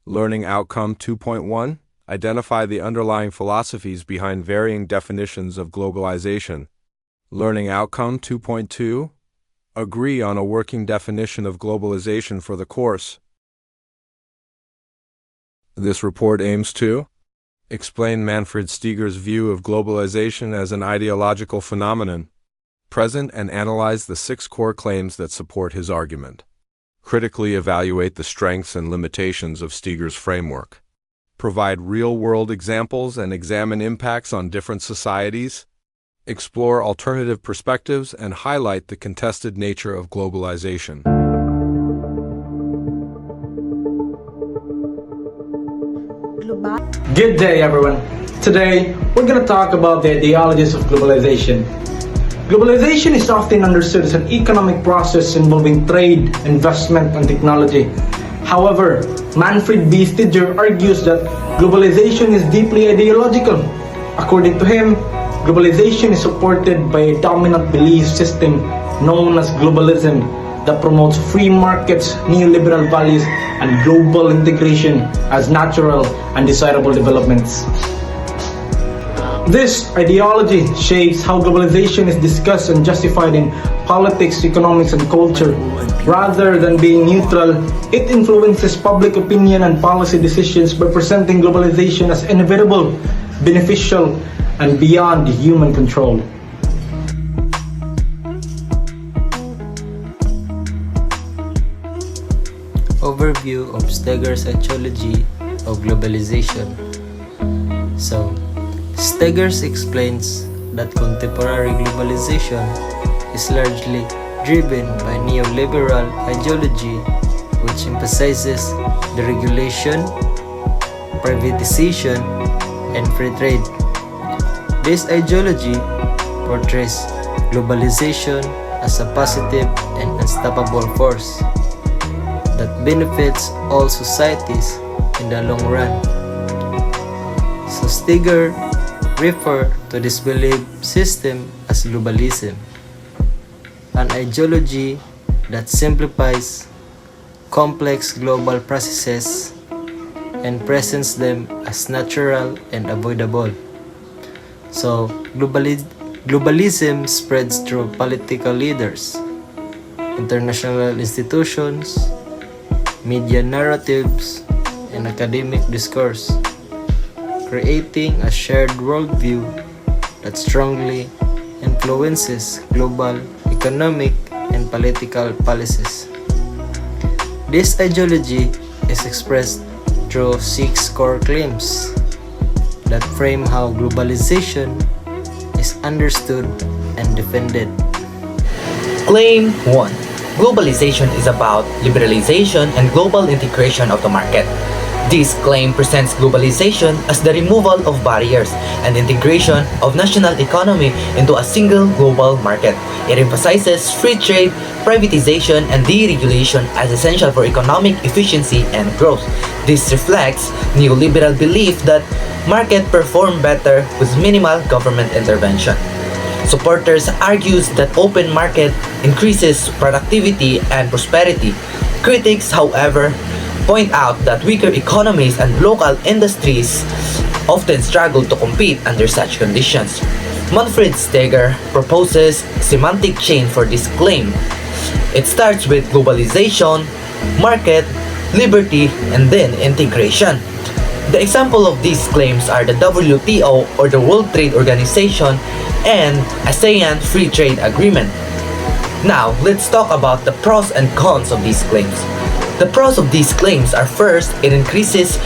Learning Outcome 2.1. Identify the underlying philosophies behind varying definitions of globalization. Learning Outcome 2.2. Agree on a working definition of globalization for the course. This report aims to explain Manfred Steger's view of globalization as an ideological phenomenon, present and analyze the 6 core claims that support his argument, critically evaluate the strengths and limitations of Steger's framework, provide real-world examples and examine impacts on different societies, explore alternative perspectives, and highlight the contested nature of globalization. Good day, everyone. Today, we're going to talk about the ideologies of globalization. Globalization is often understood as an economic process involving trade, investment, and technology. However, Manfred B. Steger argues that globalization is deeply ideological. According to him, globalization is supported by a dominant belief system known as globalism that promotes free markets, neoliberal values, and global integration as natural and desirable developments. This ideology shapes how globalization is discussed and justified in politics, economics, and culture. Rather than being neutral, it influences public opinion and policy decisions by presenting globalization as inevitable, beneficial, and beyond human control. Overview of Steger's ideology of globalization. So, Steger explains that contemporary globalization is largely driven by neoliberal ideology, which emphasizes the regulation, privatization, and free trade. This ideology portrays globalization as a positive and unstoppable force that benefits all societies in the long run. So Steger referred to this belief system as globalism, an ideology that simplifies complex global processes and presents them as natural and avoidable. So globalism spreads through political leaders, international institutions, media narratives, and academic discourse, creating a shared worldview that strongly influences global economic and political policies. This ideology is expressed through 6 core claims that frame how globalization is understood and defended. Claim 1. Globalization is about liberalization and global integration of the market. This claim presents globalization as the removal of barriers and integration of national economy into a single global market. It emphasizes free trade, privatization, and deregulation as essential for economic efficiency and growth. This reflects neoliberal belief that markets perform better with minimal government intervention. Supporters argue that open market increases productivity and prosperity. Critics, however, point out that weaker economies and local industries often struggle to compete under such conditions. Manfred Steger proposes semantic chain for this claim. It starts with globalization, market, liberty, and then integration. The example of these claims are the WTO or the World Trade Organization and ASEAN Free Trade Agreement. Now, let's talk about the pros and cons of these claims. The pros of these claims are first, it increases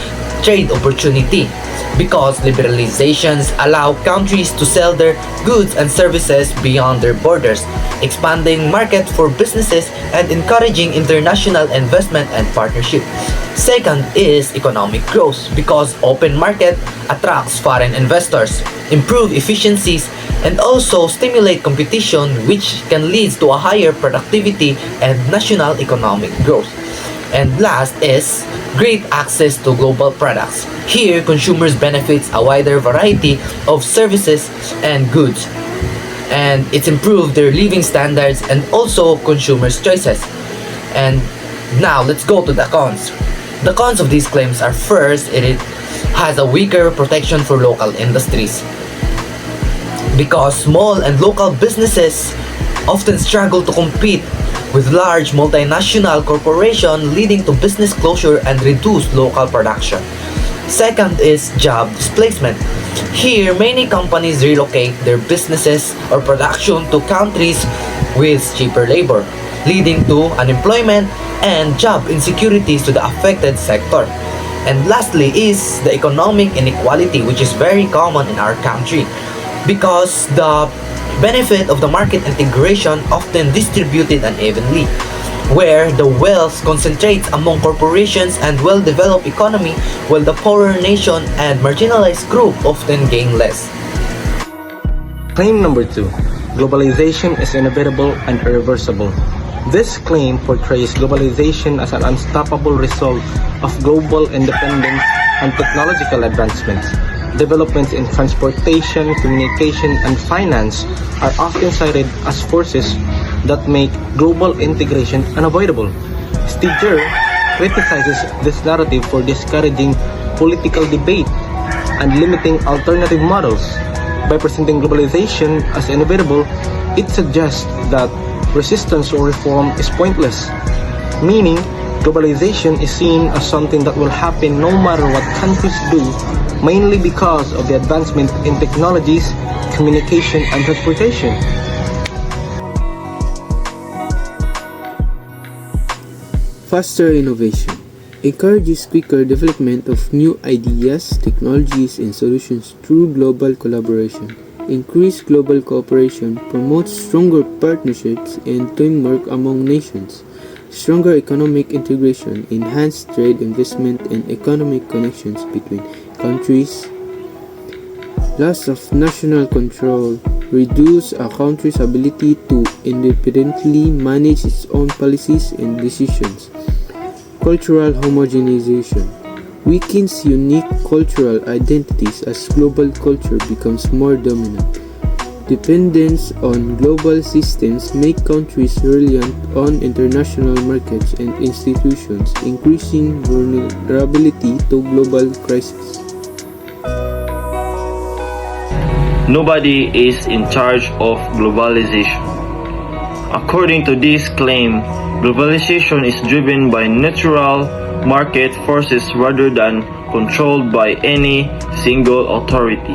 trade opportunity because liberalizations allow countries to sell their goods and services beyond their borders, expanding market for businesses and encouraging international investment and partnership. Second is economic growth because open market attracts foreign investors, improve efficiencies, and also stimulate competition, which can lead to a higher productivity and national economic growth. And last is great access to global products. Here, consumers benefit a wider variety of services and goods, and it's improved their living standards and also consumers' choices. And now let's go to the cons. The cons of these claims are first, it has a weaker protection for local industries because small and local businesses often struggle to compete with large multinational corporations, leading to business closure and reduced local production. Second is job displacement. Here, many companies relocate their businesses or production to countries with cheaper labor, leading to unemployment and job insecurities to the affected sector. And lastly is the economic inequality, which is very common in our country because the benefit of the market integration often distributed unevenly, where the wealth concentrates among corporations and well-developed economy, while the poorer nation and marginalized group often gain less. Claim number 2. Globalization is inevitable and irreversible. This claim portrays globalization as an unstoppable result of global independence and technological advancements. Developments in transportation, communication, and finance are often cited as forces that make global integration unavoidable. Stiger criticizes this narrative for discouraging political debate and limiting alternative models. By presenting globalization as inevitable, it suggests that resistance or reform is pointless, meaning globalization is seen as something that will happen no matter what countries do, mainly because of the advancement in technologies, communication, and transportation. Faster innovation encourages quicker development of new ideas, technologies, and solutions through global collaboration. Increased global cooperation promotes stronger partnerships and teamwork among nations. Stronger economic integration, enhanced trade, investment, and economic connections between countries. Loss of national control reduce a country's ability to independently manage its own policies and decisions. Cultural homogenization weakens unique cultural identities as global culture becomes more dominant. Dependence on global systems make countries reliant on international markets and institutions, increasing vulnerability to global crises. Nobody is in charge of globalization. According to this claim, globalization is driven by natural market forces rather than controlled by any single authority.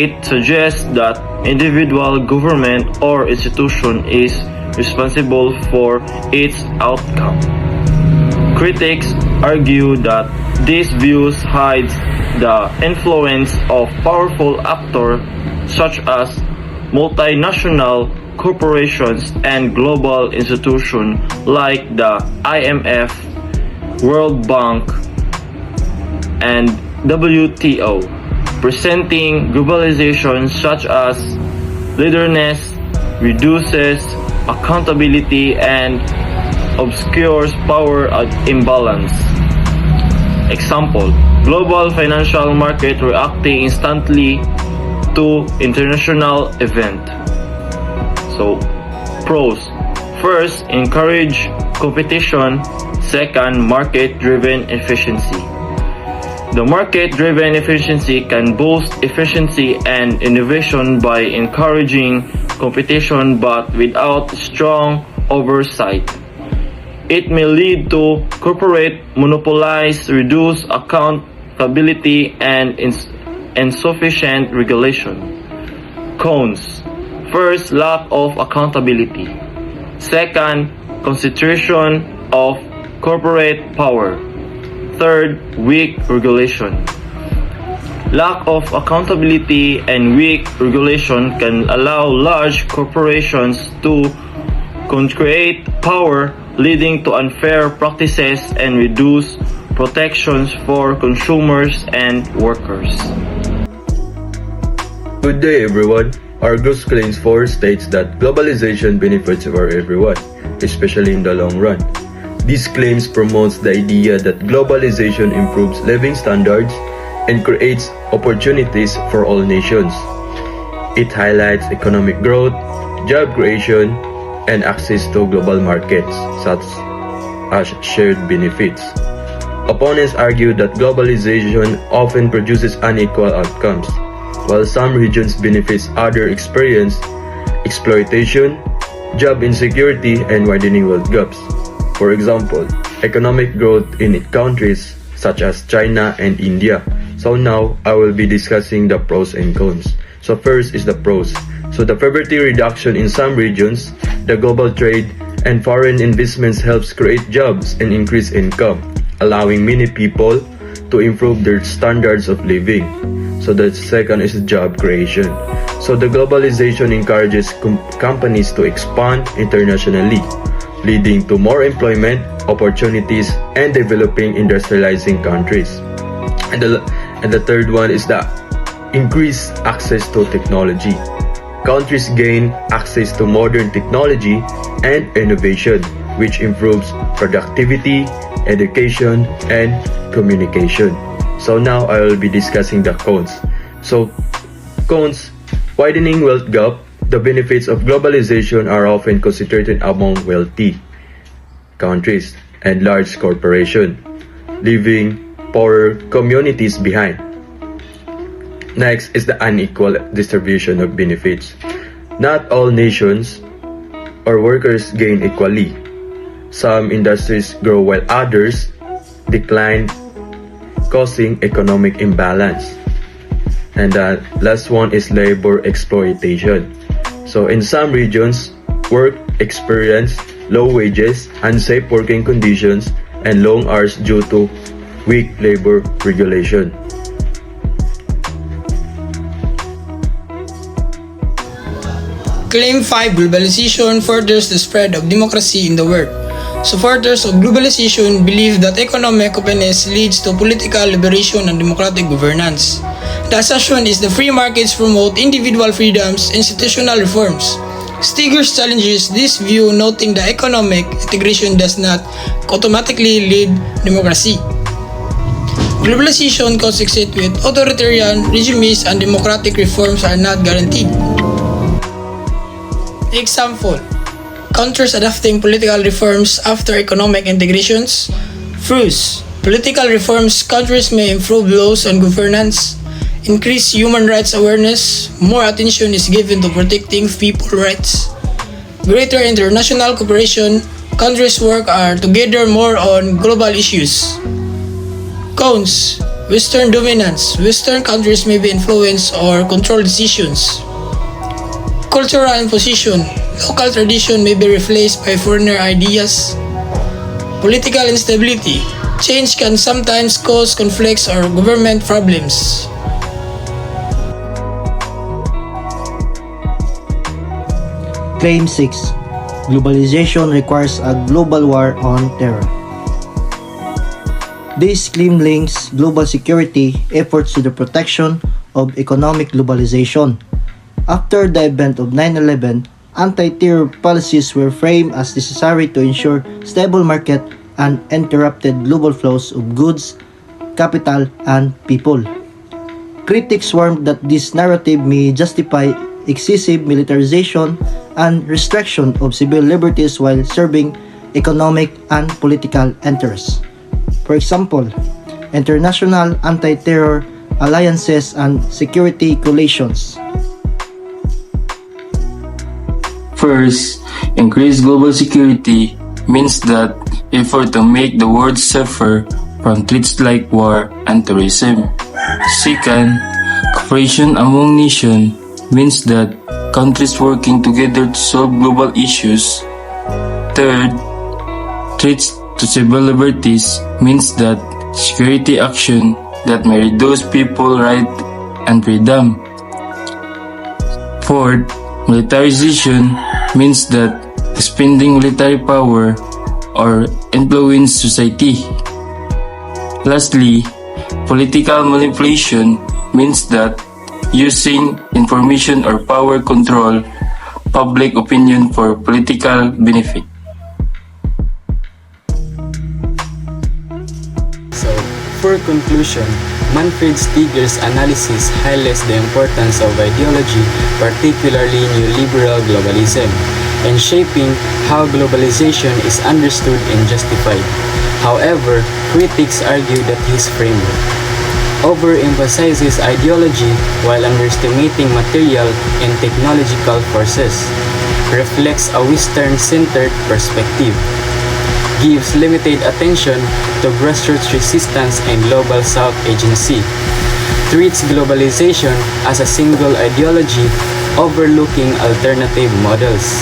It suggests that individual government or institution is responsible for its outcome. Critics argue that this view hides the influence of powerful actors such as multinational corporations and global institutions like the IMF, World Bank, and WTO, presenting globalization such as leaderness, reduces accountability, and obscures power imbalance. Example, global financial market reacting instantly to international event. So, pros. First, encourage competition. Second, market-driven efficiency. The market-driven efficiency can boost efficiency and innovation by encouraging competition but without strong oversight. It may lead to corporate monopolies, reduced accountability, and insufficient regulation. Cons. First, lack of accountability. Second, concentration of corporate power. Third, weak regulation. Lack of accountability and weak regulation can allow large corporations to concentrate power, leading to unfair practices and reduce protections for consumers and workers. Good day, everyone. Argus Claims 4 states that globalization benefits for everyone, especially in the long run. These claims promotes the idea that globalization improves living standards and creates opportunities for all nations. It highlights economic growth, job creation, and access to global markets, such as shared benefits. Opponents argue that globalization often produces unequal outcomes, while some regions benefit, others experience exploitation, job insecurity, and widening wealth gaps. For example, economic growth in countries such as China and India. So now I will be discussing the pros and cons. So first is the pros. So the poverty reduction in some regions, the global trade and foreign investments helps create jobs and increase income, allowing many people to improve their standards of living. So the second is job creation. So the globalization encourages companies to expand internationally, leading to more employment opportunities and developing industrializing countries. And the third one is the increased access to technology. Countries gain access to modern technology and innovation, which improves productivity, education, and communication. So now I will be discussing the cons. So cons, widening wealth gap. The benefits of globalization are often concentrated among wealthy countries and large corporations, leaving poorer communities behind. Next is the unequal distribution of benefits. Not all nations or workers gain equally. Some industries grow while others decline, causing economic imbalance. And the last one is labor exploitation. So in some regions, work experience low wages, unsafe working conditions, and long hours due to weak labor regulation. Claim 5. Globalization furthers the spread of democracy in the world. Supporters of globalization believe that economic openness leads to political liberation and democratic governance. The assertion is the free markets promote individual freedoms, institutional reforms. Stiglitz challenges this view, noting that economic integration does not automatically lead democracy. Globalization coexists with authoritarian regimes and democratic reforms are not guaranteed. Example: countries adopting political reforms after economic integrations. First, political reforms countries may improve laws and governance, increase human rights awareness, more attention is given to protecting people's rights. Greater international cooperation, countries work together more on global issues. Cons: Western dominance, Western countries may be influence or control decisions. Cultural imposition, local tradition may be replaced by foreigner ideas. Political instability, change can sometimes cause conflicts or government problems. Claim 6. Globalization requires a global war on terror. This claim links global security efforts to the protection of economic globalization. After the event of 9/11, anti-terror policies were framed as necessary to ensure stable market and uninterrupted global flows of goods, capital, and people. Critics warned that this narrative may justify excessive militarization and restriction of civil liberties while serving economic and political interests. For example, international anti-terror alliances and security coalitions. First, increased global security means that effort to make the world safer from threats like war and terrorism. Second, cooperation among nations means that countries working together to solve global issues. Third, threats to civil liberties means that security action that may reduce people's rights and freedom. Fourth, militarization means that expending military power or influence society. Lastly, political manipulation means that using information or power control public opinion for political benefit. So, for conclusion, Manfred Stiglitz' analysis highlights the importance of ideology, particularly neoliberal globalism. and shaping how globalization is understood and justified. However, critics argue that his framework overemphasizes ideology while underestimating material and technological forces, reflects a Western-centered perspective, gives limited attention to grassroots resistance and global South agency, treats globalization as a single ideology, overlooking alternative models,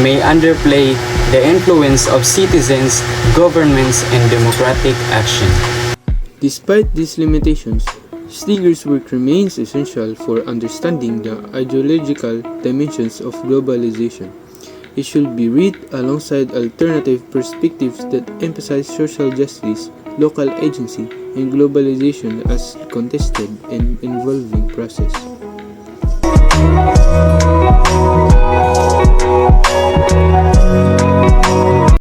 may underplay the influence of citizens, governments, and democratic action. Despite these limitations, Steger's work remains essential for understanding the ideological dimensions of globalization. It should be read alongside alternative perspectives that emphasize social justice, local agency, and globalization as contested and evolving process.